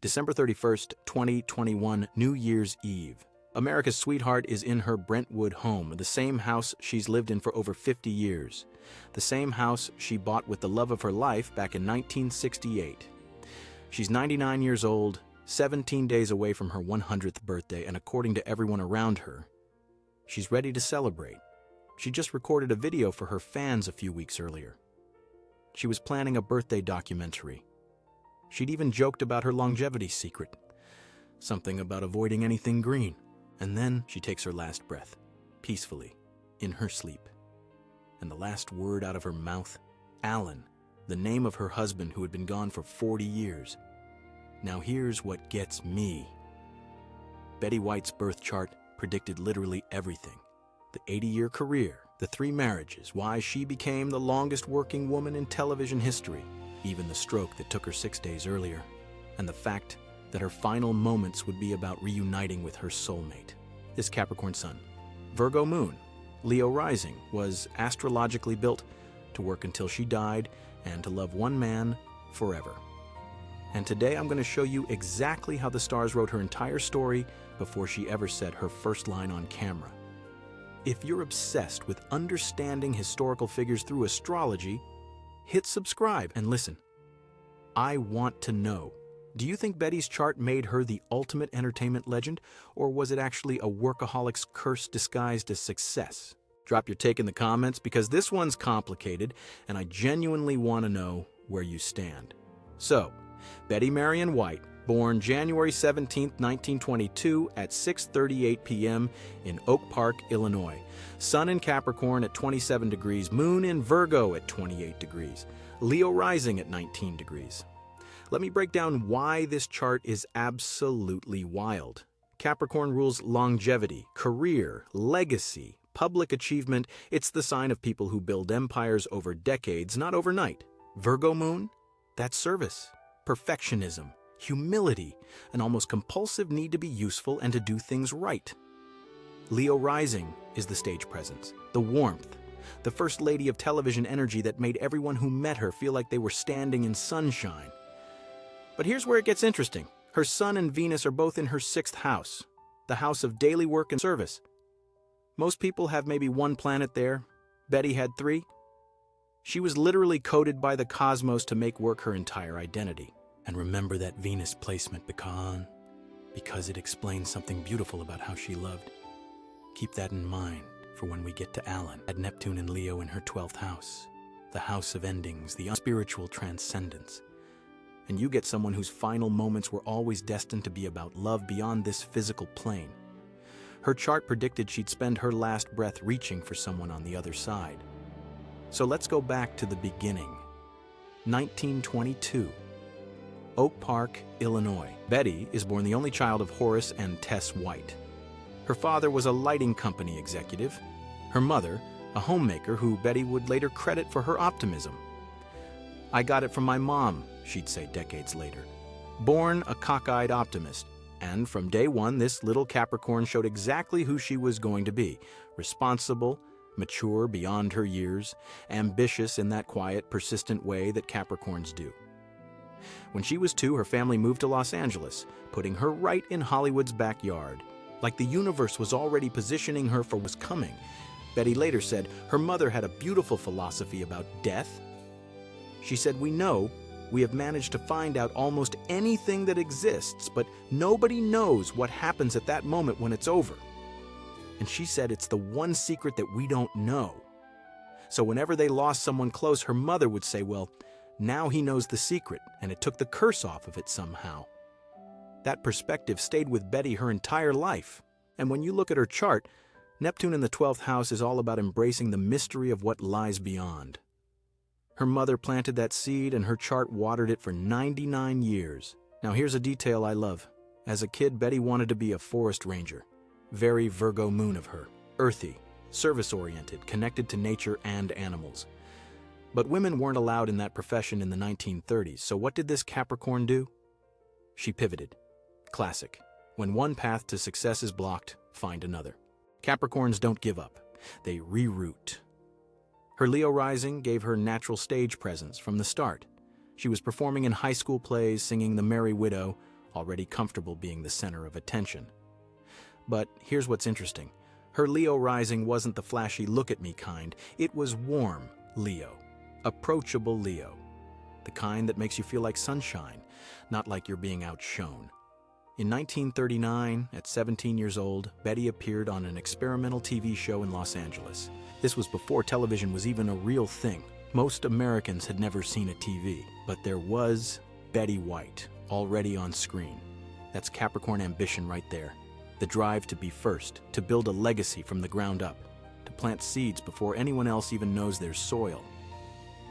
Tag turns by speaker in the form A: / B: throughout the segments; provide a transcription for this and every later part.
A: December 31st, 2021, New Year's Eve. America's sweetheart is in her Brentwood home, the same house she's lived in for over 50 years. The same house she bought with the love of her life back in 1968. She's 99 years old, 17 days away from her 100th birthday, and according to everyone around her, she's ready to celebrate. She just recorded a video for her fans a few weeks earlier. She was planning a birthday documentary. She'd even joked about her longevity secret, something about avoiding anything green. And then she takes her last breath, peacefully, in her sleep. And the last word out of her mouth, Alan, the name of her husband who had been gone for 40 years. Now here's what gets me. Betty White's birth chart predicted literally everything. The 80-year career, the 3 marriages, why she became the longest working woman in television history, even the stroke that took her 6 days earlier, and the fact that her final moments would be about reuniting with her soulmate. This Capricorn Sun, Virgo Moon, Leo rising, was astrologically built to work until she died and to love one man forever. And today I'm going to show you exactly how the stars wrote her entire story before she ever said her first line on camera. If you're obsessed with understanding historical figures through astrology, hit subscribe and listen. I want to know. Do you think Betty's chart made her the ultimate entertainment legend, or was it actually a workaholic's curse disguised as success? Drop your take in the comments because this one's complicated and I genuinely want to know where you stand. So, Betty Marion White, born January 17, 1922 at 6:38 p.m. in Oak Park, Illinois. Sun in Capricorn at 27 degrees, Moon in Virgo at 28 degrees, Leo rising at 19 degrees. Let me break down why this chart is absolutely wild. Capricorn rules longevity, career, legacy, public achievement. It's the sign of people who build empires over decades, not overnight. Virgo Moon? That's service, perfectionism, humility, an almost compulsive need to be useful and to do things right. Leo rising is the stage presence, the warmth, the first lady of television energy that made everyone who met her feel like they were standing in sunshine. But here's where it gets interesting. Her Sun and Venus are both in her 6th house, the house of daily work and service. Most people have maybe 1 planet there. Betty had 3. She was literally coded by the cosmos to make work her entire identity. And remember that Venus placement, because it explains something beautiful about how she loved. Keep that in mind for when we get to Alan. Had Neptune and Leo in her 12th house, the house of endings, the spiritual transcendence. And you get someone whose final moments were always destined to be about love beyond this physical plane. Her chart predicted she'd spend her last breath reaching for someone on the other side. So let's go back to the beginning. 1922. Oak Park, Illinois. Betty is born the only child of Horace and Tess White. Her father was a lighting company executive. Her mother, a homemaker who Betty would later credit for her optimism. "I got it from my mom," she'd say decades later. Born a cockeyed optimist, and from day one, this little Capricorn showed exactly who she was going to be. Responsible, mature beyond her years, ambitious in that quiet, persistent way that Capricorns do. When she was 2, her family moved to Los Angeles, putting her right in Hollywood's backyard. Like the universe was already positioning her for what was coming. Betty later said her mother had a beautiful philosophy about death. She said, "We know we have managed to find out almost anything that exists, but nobody knows what happens at that moment when it's over." And she said it's the one secret that we don't know. So whenever they lost someone close, her mother would say, "Well, now he knows the secret, and it took the curse off of it somehow." That perspective stayed with Betty her entire life. And when you look at her chart, Neptune in the 12th house is all about embracing the mystery of what lies beyond. Her mother planted that seed and her chart watered it for 99 years. Now here's a detail I love. As a kid, Betty wanted to be a forest ranger. Very Virgo Moon of her. Earthy, service-oriented, connected to nature and animals. But women weren't allowed in that profession in the 1930s, so what did this Capricorn do? She pivoted. Classic. When one path to success is blocked, find another. Capricorns don't give up. They reroute. Her Leo rising gave her natural stage presence from the start. She was performing in high school plays, singing The Merry Widow, already comfortable being the center of attention. But here's what's interesting. Her Leo rising wasn't the flashy look-at-me kind. It was warm Leo, approachable Leo, the kind that makes you feel like sunshine, not like you're being outshone. In 1939, at 17 years old, Betty appeared on an experimental TV show in Los Angeles. This was before television was even a real thing. Most Americans had never seen a TV, but there was Betty White, already on screen. That's Capricorn ambition right there. The drive to be first, to build a legacy from the ground up, to plant seeds before anyone else even knows there's soil.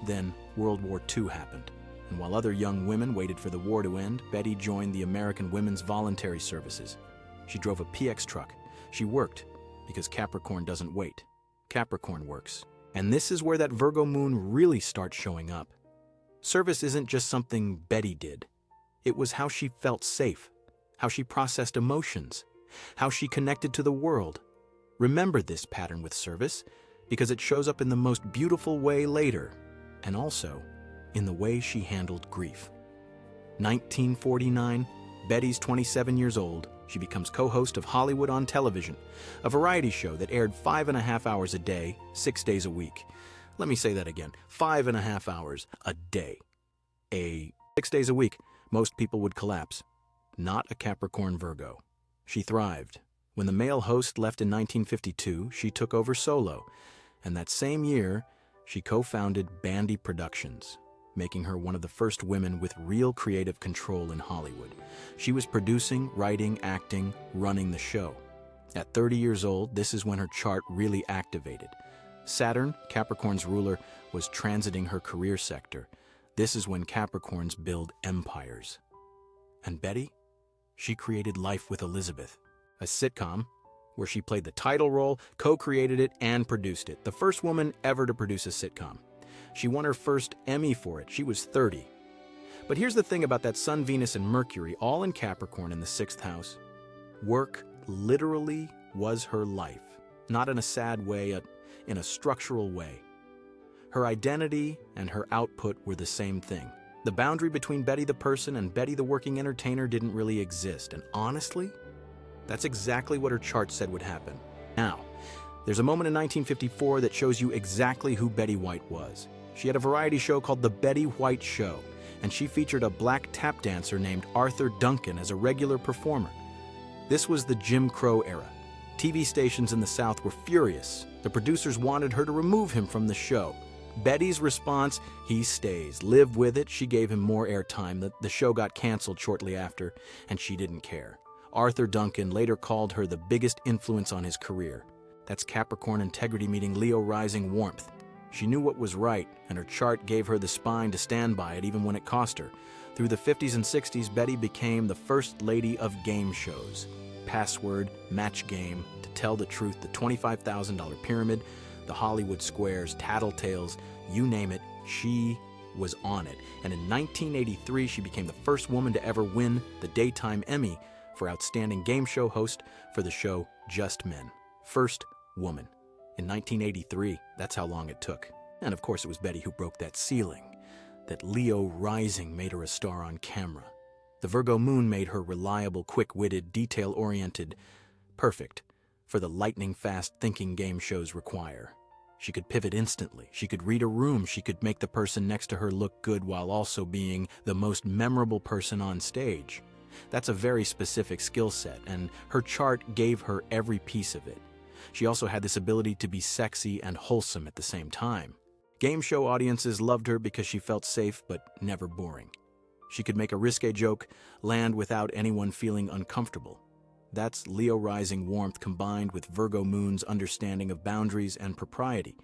A: Then World War II happened, and while other young women waited for the war to end, Betty joined the American Women's Voluntary Services. She drove a PX truck. She worked, because Capricorn doesn't wait. Capricorn works. And this is where that Virgo moon really starts showing up. Service isn't just something Betty did. It was how she felt safe, how she processed emotions, how she connected to the world. Remember this pattern with service, because it shows up in the most beautiful way later, and also in the way she handled grief. 1949, Betty's 27 years old. She becomes co-host of Hollywood on Television, a variety show that aired 5.5 hours a day, 6 days a week. Let me say that again, 5.5 hours a day. 6 days a week, most people would collapse. Not a Capricorn Virgo. She thrived. When the male host left in 1952, she took over solo, and that same year, she co-founded Bandy Productions, making her one of the first women with real creative control in Hollywood. She was producing, writing, acting, running the show. At 30 years old, this is when her chart really activated. Saturn, Capricorn's ruler, was transiting her career sector. This is when Capricorns build empires. And Betty? She created Life with Elizabeth, a sitcom where she played the title role, co-created it, and produced it. The first woman ever to produce a sitcom. She won her first Emmy for it. She was 30. But here's the thing about that Sun, Venus, and Mercury, all in Capricorn in the 6th house. Work literally was her life. Not in a sad way, in a structural way. Her identity and her output were the same thing. The boundary between Betty the person and Betty the working entertainer didn't really exist. And honestly, that's exactly what her chart said would happen. Now, there's a moment in 1954 that shows you exactly who Betty White was. She had a variety show called The Betty White Show, and she featured a black tap dancer named Arthur Duncan as a regular performer. This was the Jim Crow era. TV stations in the South were furious. The producers wanted her to remove him from the show. Betty's response, he stays. Live with it. She gave him more airtime. The show got canceled shortly after, and she didn't care. Arthur Duncan later called her the biggest influence on his career. That's Capricorn integrity meeting Leo rising warmth. She knew what was right, and her chart gave her the spine to stand by it even when it cost her. Through the 50s and 60s, Betty became the first lady of game shows. Password, Match Game, To Tell the Truth, the $25,000 Pyramid, the Hollywood Squares, Tattletales, you name it, she was on it. And in 1983, she became the first woman to ever win the Daytime Emmy for Outstanding Game Show Host for the show Just Men. First woman. In 1983, that's how long it took. And of course, it was Betty who broke that ceiling. That Leo rising made her a star on camera. The Virgo Moon made her reliable, quick-witted, detail-oriented, perfect for the lightning-fast thinking game shows require. She could pivot instantly. She could read a room. She could make the person next to her look good while also being the most memorable person on stage. That's a very specific skill set, and her chart gave her every piece of it. She also had this ability to be sexy and wholesome at the same time. Game show audiences loved her because she felt safe but never boring. She could make a risque joke land without anyone feeling uncomfortable. That's Leo rising warmth combined with Virgo Moon's understanding of boundaries and propriety.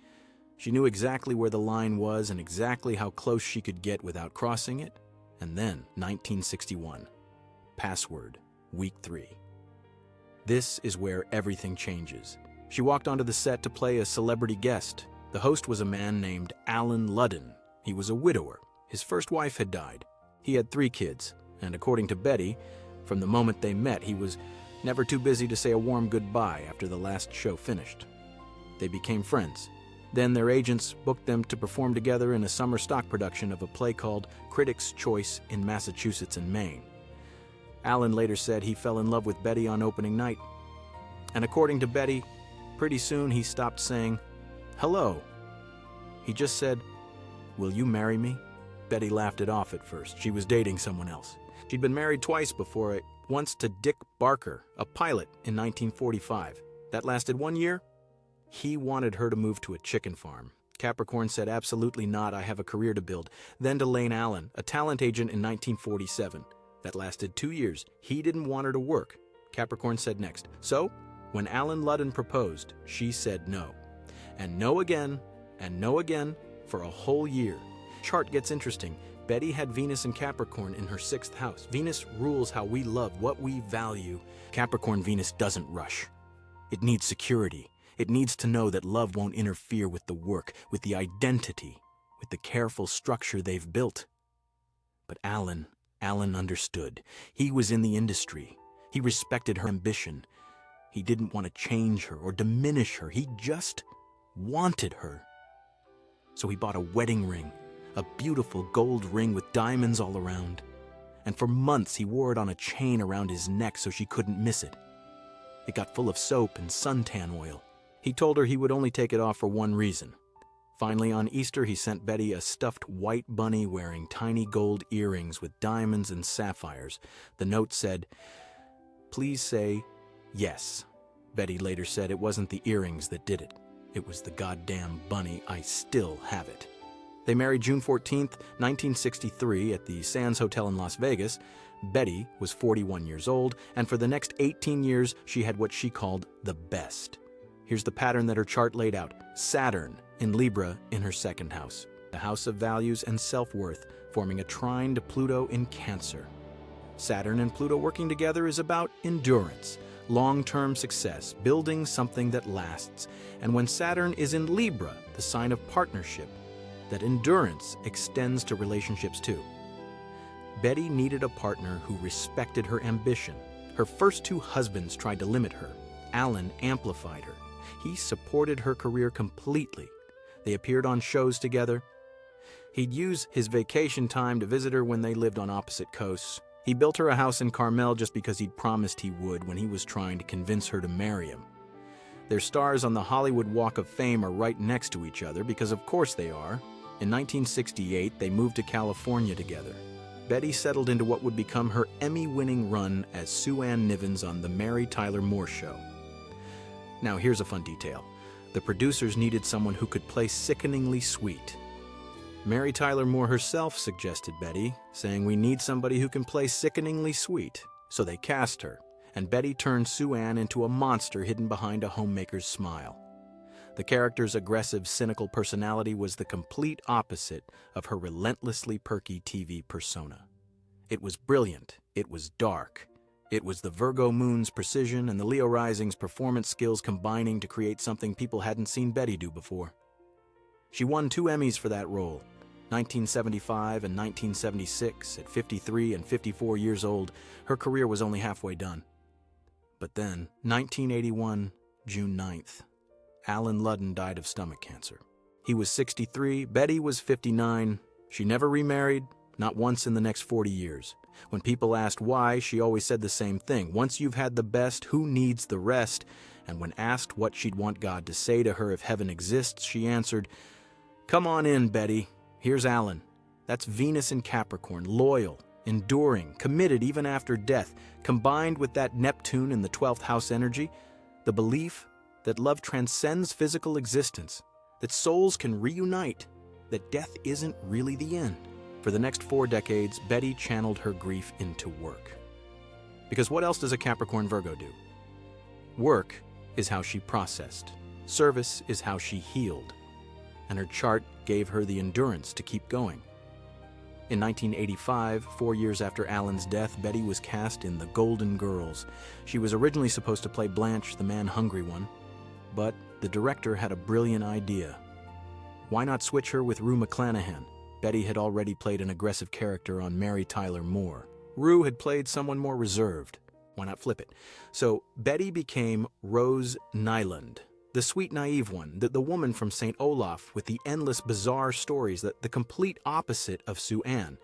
A: She knew exactly where the line was and exactly how close she could get without crossing it. And then, 1961. Password, week 3. This is where everything changes. She walked onto the set to play a celebrity guest. The host was a man named Alan Ludden. He was a widower. His first wife had died. He had 3 kids, and according to Betty, from the moment they met, he was never too busy to say a warm goodbye after the last show finished. They became friends. Then their agents booked them to perform together in a summer stock production of a play called Critics' Choice in Massachusetts and Maine. Alan later said he fell in love with Betty on opening night. And according to Betty, pretty soon he stopped saying, "Hello." He just said, "Will you marry me?" Betty laughed it off at first. She was dating someone else. She'd been married twice before, once to Dick Barker, a pilot, in 1945. That lasted 1 year. He wanted her to move to a chicken farm. Capricorn said, "Absolutely not, I have a career to build." Then to Lane Allen, a talent agent in 1947. That lasted 2 years. He didn't want her to work. Capricorn said next. So, when Alan Ludden proposed, she said no. And no again, for a whole year. Chart gets interesting. Betty had Venus and Capricorn in her 6th house. Venus rules how we love, what we value. Capricorn Venus doesn't rush. It needs security. It needs to know that love won't interfere with the work, with the identity, with the careful structure they've built. But Alan understood. He was in the industry. He respected her ambition. He didn't want to change her or diminish her. He just wanted her. So he bought a wedding ring, a beautiful gold ring with diamonds all around. And for months he wore it on a chain around his neck so she couldn't miss it. It got full of soap and suntan oil. He told her he would only take it off for one reason. Finally, on Easter, he sent Betty a stuffed white bunny wearing tiny gold earrings with diamonds and sapphires. The note said, "Please say yes." Betty later said it wasn't the earrings that did it. It was the goddamn bunny. I still have it. They married June 14th, 1963 at the Sands Hotel in Las Vegas. Betty was 41 years old, and for the next 18 years, she had what she called the best. Here's the pattern that her chart laid out. Saturn in Libra in her 2nd house, the house of values and self-worth, forming a trine to Pluto in Cancer. Saturn and Pluto working together is about endurance, long-term success, building something that lasts. And when Saturn is in Libra, the sign of partnership, that endurance extends to relationships too. Betty needed a partner who respected her ambition. Her first 2 husbands tried to limit her. Alan amplified her. He supported her career completely. They appeared on shows together. He'd use his vacation time to visit her when they lived on opposite coasts. He built her a house in Carmel just because he'd promised he would when he was trying to convince her to marry him. Their stars on the Hollywood Walk of Fame are right next to each other because of course they are. In 1968, they moved to California together. Betty settled into what would become her Emmy-winning run as Sue Ann Nivens on The Mary Tyler Moore Show. Now here's a fun detail. The producers needed someone who could play sickeningly sweet. Mary Tyler Moore herself suggested Betty, saying, "We need somebody who can play sickeningly sweet." So they cast her, and Betty turned Sue Ann into a monster hidden behind a homemaker's smile. The character's aggressive, cynical personality was the complete opposite of her relentlessly perky TV persona. It was brilliant. It was dark. It was the Virgo Moon's precision and the Leorising's performance skills combining to create something people hadn't seen Betty do before. She won 2 Emmys for that role, 1975 and 1976. At 53 and 54 years old, her career was only halfway done. But then, 1981, June 9th, Alan Ludden died of stomach cancer. He was 63, Betty was 59. She never remarried, not once in the next 40 years. When people asked why, she always said the same thing. Once you've had the best, who needs the rest? And when asked what she'd want God to say to her if heaven exists, she answered, "Come on in, Betty. Here's Alan. That's Venus in Capricorn, loyal, enduring, committed even after death, combined with that Neptune in the 12th house energy, the belief that love transcends physical existence, that souls can reunite, that death isn't really the end." For the next 4 decades, Betty channeled her grief into work. Because what else does a Capricorn Virgo do? Work is how she processed. Service is how she healed. And her chart gave her the endurance to keep going. In 1985, 4 years after Alan's death, Betty was cast in The Golden Girls. She was originally supposed to play Blanche, the man-hungry one, but the director had a brilliant idea. Why not switch her with Rue McClanahan? Betty had already played an aggressive character on Mary Tyler Moore. Rue had played someone more reserved. Why not flip it? So Betty became Rose Nyland, the sweet, naive one, the woman from St. Olaf with the endless, bizarre stories, the complete opposite of Sue Ann.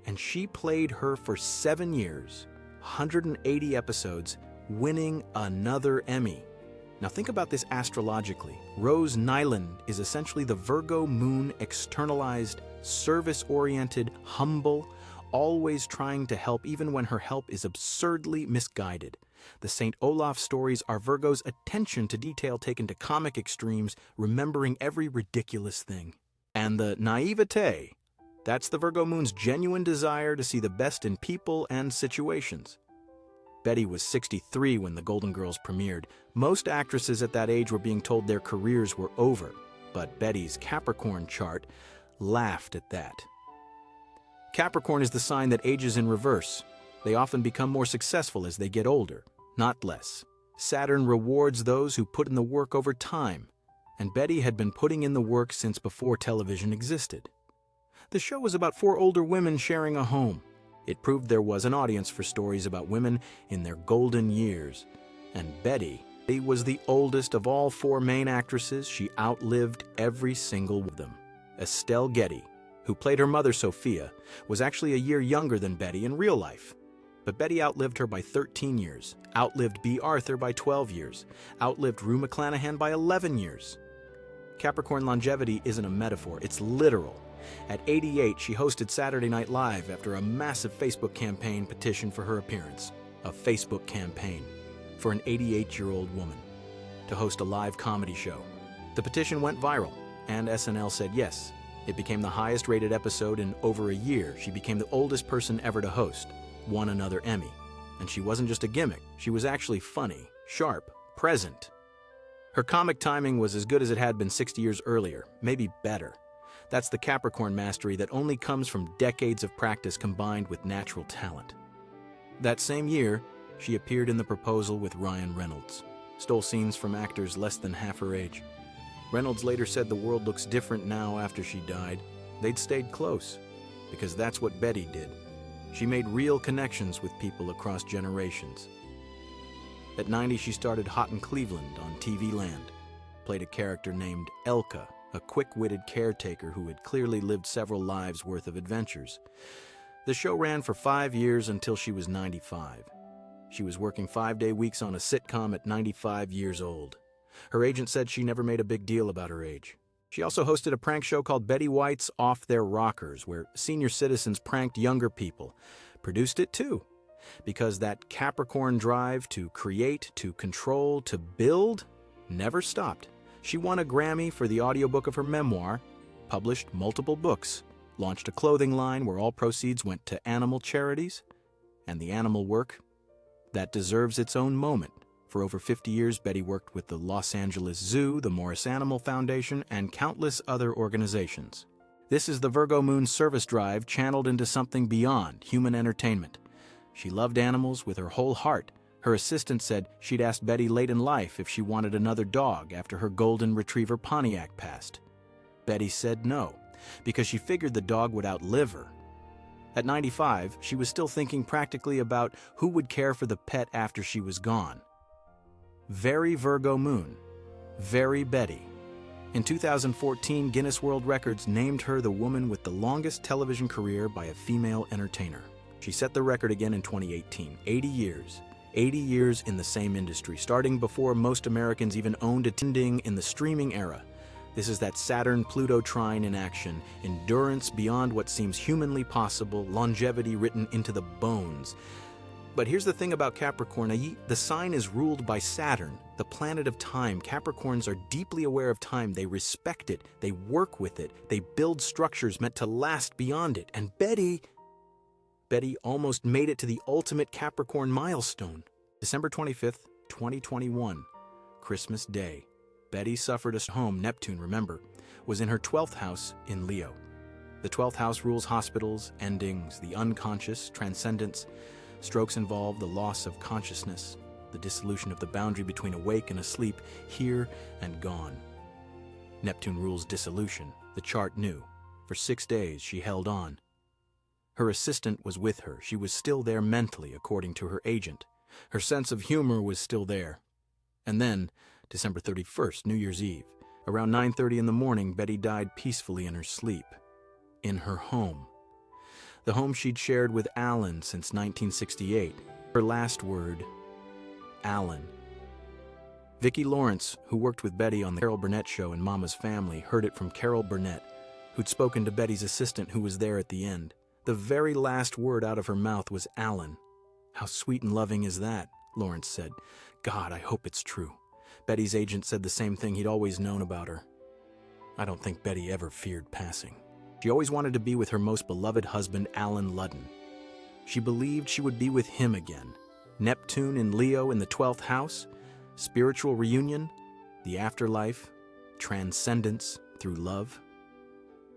A: And she played her for 7 years, 180 episodes, winning another Emmy. Now think about this astrologically. Rose Nyland is essentially the Virgo Moon externalized, service-oriented, humble, always trying to help even when her help is absurdly misguided. The St. Olaf stories are Virgo's attention to detail taken to comic extremes, remembering every ridiculous thing. And the naivete, that's the Virgo Moon's genuine desire to see the best in people and situations. Betty was 63 when the Golden Girls premiered. Most actresses at that age were being told their careers were over, but Betty's Capricorn chart laughed at that. Capricorn is the sign that ages in reverse. They often become more successful as they get older, not less. Saturn rewards those who put in the work over time, and Betty had been putting in the work since before television existed. The show was about 4 older women sharing a home. It proved there was an audience for stories about women in their golden years. And Betty was the oldest of all 4 main actresses. She outlived every single one of them. Estelle Getty, who played her mother Sophia, was actually a year younger than Betty in real life. But Betty outlived her by 13 years, outlived B. Arthur by 12 years, outlived Rue McClanahan by 11 years. Capricorn longevity isn't a metaphor, it's literal. At 88, she hosted Saturday Night Live after a massive Facebook campaign petitioned for her appearance. A Facebook campaign for an 88-year-old woman to host a live comedy show. The petition went viral, and SNL said yes. It became the highest-rated episode in over a year. She became the oldest person ever to host, won another Emmy. And she wasn't just a gimmick. She was actually funny, sharp, present. Her comic timing was as good as it had been 60 years earlier, maybe better. That's the Capricorn mastery that only comes from decades of practice combined with natural talent. That same year, she appeared in The Proposal with Ryan Reynolds, stole scenes from actors less than half her age. Reynolds later said the world looks different now after she died. They'd stayed close, because that's what Betty did. She made real connections with people across generations. At 90, she started Hot in Cleveland on TV Land, played a character named Elka, a quick-witted caretaker who had clearly lived several lives' worth of adventures. The show ran for 5 years until she was 95. She was working 5-day weeks on a sitcom at 95 years old. Her agent said she never made a big deal about her age. She also hosted a prank show called Betty White's Off Their Rockers, where senior citizens pranked younger people. Produced it too, because that Capricorn drive to create, to control, to build never stopped. She won a Grammy for the audiobook of her memoir, published multiple books, launched a clothing line where all proceeds went to animal charities, and the animal work that deserves its own moment. For over 50 years, Betty worked with the Los Angeles Zoo, the Morris Animal Foundation, and countless other organizations. This is the Virgo Moon service drive channeled into something beyond human entertainment. She loved animals with her whole heart. Her assistant said she'd asked Betty late in life if she wanted another dog after her golden retriever Pontiac passed. Betty said no, because she figured the dog would outlive her. At 95, she was still thinking practically about who would care for the pet after she was gone. Very Virgo Moon, very Betty. In 2014, Guinness World Records named her the woman with the longest television career by a female entertainer. She set the record again in 2018, 80 years. 80 years in the same industry, starting before most Americans even owned attending in the streaming era. This is that Saturn-Pluto trine in action, endurance beyond what seems humanly possible, longevity written into the bones. But here's the thing about Capricorn. The sign is ruled by Saturn, the planet of time. Capricorns are deeply aware of time. They respect it. They work with it. They build structures meant to last beyond it. And Betty almost made it to the ultimate Capricorn milestone. December 25th, 2021, Christmas Day. Betty suffered a home. Neptune, remember, was in her 12th house in Leo. The 12th house rules hospitals, endings, the unconscious, transcendence. Strokes involve the loss of consciousness, the dissolution of the boundary between awake and asleep, here and gone. Neptune rules dissolution. The chart knew. For 6 days, she held on. Her assistant was with her. She was still there mentally, according to her agent. Her sense of humor was still there. And then, December 31st, New Year's Eve, around 9:30 in the morning, Betty died peacefully in her sleep. In her home. The home she'd shared with Alan since 1968. Her last word, Alan. Vicki Lawrence, who worked with Betty on the Carol Burnett show in Mama's Family, heard it from Carol Burnett, who'd spoken to Betty's assistant who was there at the end. The very last word out of her mouth was Alan. "How sweet and loving is that?" Lawrence said. "God, I hope it's true." Betty's agent said the same thing he'd always known about her. I don't think Betty ever feared passing. She always wanted to be with her most beloved husband, Alan Ludden. She believed she would be with him again. Neptune and Leo in the 12th house, spiritual reunion, the afterlife, transcendence through love.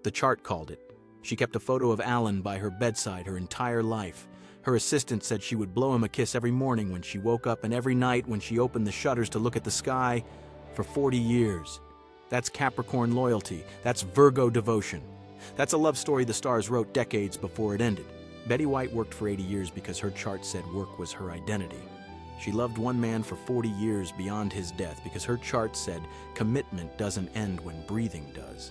A: The chart called it. She kept a photo of Alan by her bedside her entire life. Her assistant said she would blow him a kiss every morning when she woke up and every night when she opened the shutters to look at the sky for 40 years. That's Capricorn loyalty. That's Virgo devotion. That's a love story the stars wrote decades before it ended. Betty White worked for 80 years because her chart said work was her identity. She loved one man for 40 years beyond his death because her chart said commitment doesn't end when breathing does.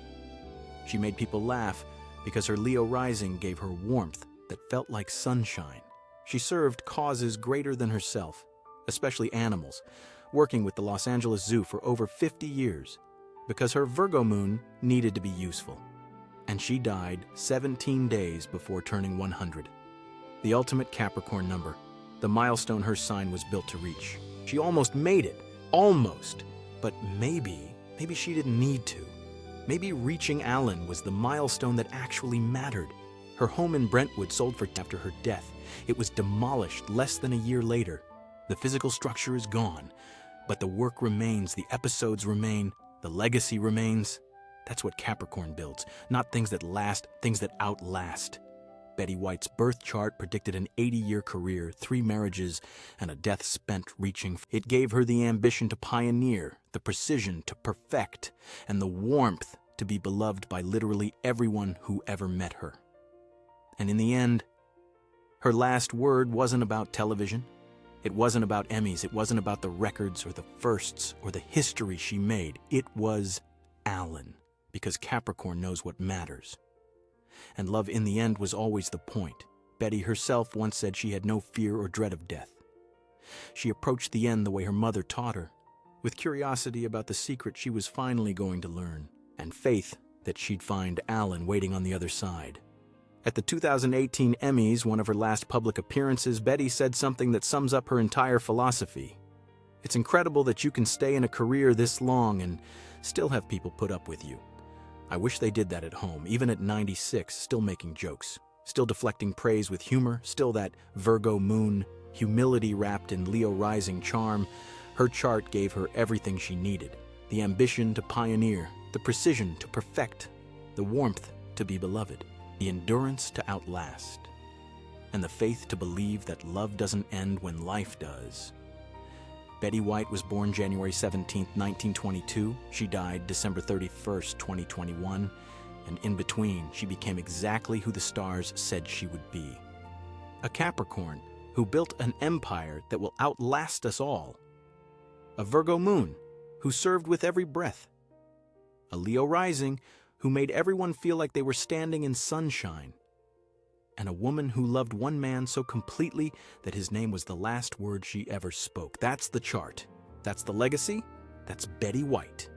A: She made people laugh because her Leo rising gave her warmth that felt like sunshine. She served causes greater than herself, especially animals, working with the Los Angeles Zoo for over 50 years because her Virgo Moon needed to be useful. And she died 17 days before turning 100. The ultimate Capricorn number, the milestone her sign was built to reach. She almost made it, almost, but maybe she didn't need to. Maybe reaching Alan was the milestone that actually mattered. Her home in Brentwood sold for after her death. It was demolished less than a year later. The physical structure is gone, but the work remains, the episodes remain, the legacy remains. That's what Capricorn builds, not things that last, things that outlast. Betty White's birth chart predicted an 80-year career, 3 marriages, and a death spent reaching. It gave her the ambition to pioneer, the precision to perfect, and the warmth to be beloved by literally everyone who ever met her. And in the end, her last word wasn't about television. It wasn't about Emmys. It wasn't about the records or the firsts or the history she made. It was Alan, because Capricorn knows what matters. And love in the end was always the point. Betty herself once said she had no fear or dread of death. She approached the end the way her mother taught her, with curiosity about the secret she was finally going to learn, and faith that she'd find Alan waiting on the other side. At the 2018 Emmys, one of her last public appearances, Betty said something that sums up her entire philosophy. It's incredible that you can stay in a career this long and still have people put up with you. I wish they did that at home, even at 96, still making jokes, still deflecting praise with humor, still that Virgo Moon, humility wrapped in Leo rising charm. Her chart gave her everything she needed, the ambition to pioneer, the precision to perfect, the warmth to be beloved, the endurance to outlast, and the faith to believe that love doesn't end when life does. Betty White was born January 17, 1922. She died December 31st, 2021. And in between, she became exactly who the stars said she would be. A Capricorn who built an empire that will outlast us all. A Virgo Moon who served with every breath. A Leo rising who made everyone feel like they were standing in sunshine. And a woman who loved one man so completely that his name was the last word she ever spoke. That's the chart. That's the legacy. That's Betty White.